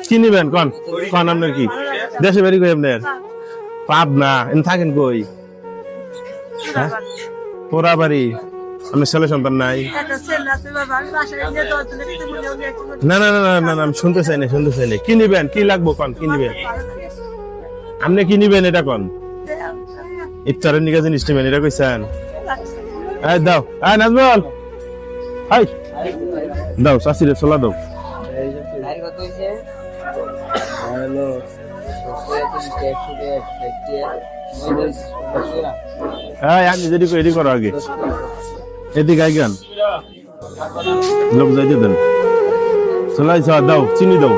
কি নিবেন কোন কোন আপনার কি দেশে বাড়ি কই আপনার পাবনা এন থাকেন কই হ্যাঁ পোড়া বাড়ি আপনার ছেলে সন্তান নাই না না না না না আমি শুনতে চাই না কি নিবেন কি লাগবো কোন কি নিবেন আপনি কি নিবেন এটা কোন ইফতারের নিকা জিনিস নিবেন এটা কইছেন এই দাও এই নাজমুল হাই দাও চাচিরে চলা দাও আমি যদি রেডি করো আগে এদিকে আইগান লোক যাইতে দেন চলাই দাও চিনি দাও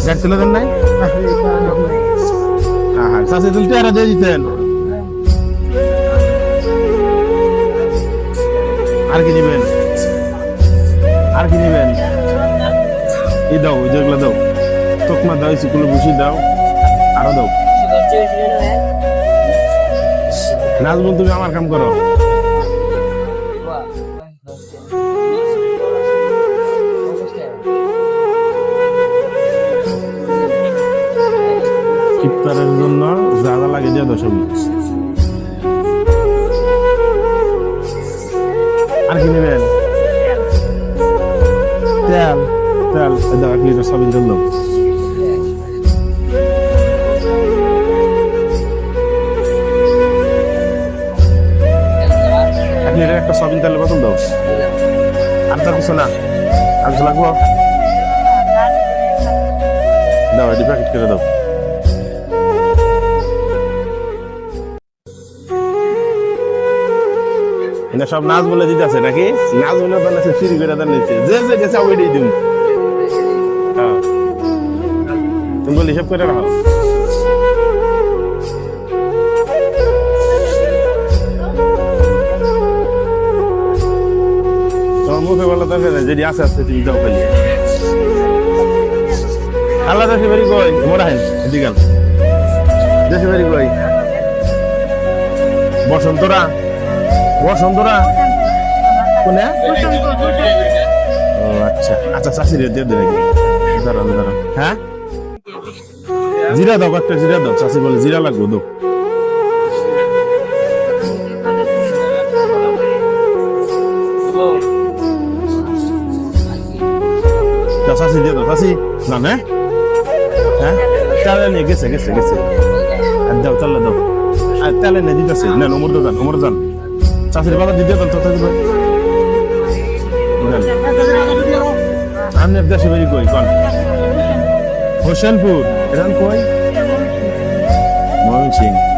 গাড়ি তুলে দেন নাই হ্যাঁ চাষে তুলতে আর দিয়ে দিতেন আর কি নিবেন এই দাও যেগুলো দাও তোকমা দাও সেগুলো বসি দাও আরো দাও নাজমুল তুমি আমার কাম করো ইফতারের জন্য যা যা লাগে দিয়ে দাও সবই আর কি নেবেন তেল তেল দাও 1 লিটার সবিন তেল দাও একটা সবিন তেলের বোতল দাও আর তার কিছু না আর কিছু লাগবো দাও এটি প্যাকেট করে দাও এটা সব নাচ বলে দিতে আছে নাকি নাচ বলে বানাচ্ছে ফ্রি করে দেন নিচ্ছে যে যে গেছে ওইটাই দিন হ্যাঁ তুমি বলি হিসাব করে রাখো তোমার মুখে বলা দরকার নেই যদি আছে আছে তুমি দাও খালি আল্লাহ দেশে বাড়ি কই মোরা হেন এদিকে দেশে বাড়ি কই বসন্তরা কোনে ও আচ্ছা আচ্ছা চাষি দিয়ে দেবে নাকি দাঁড়ান হ্যাঁ জিরা দাও একটা জিরা দাও চাষি বলে জিরা লাগবো দাও চাষি দিয়ে দাও চাষি না না হ্যাঁ তাহলে নিয়ে গেছে দাও তাহলে দাও আর তাহলে নিয়ে দিতেছে না ওমর যান চাষির বাবা দিতে তো আমি দেশে বাড়ি কই কোন হোসেনপুর এখান কই ময়মনসিংহ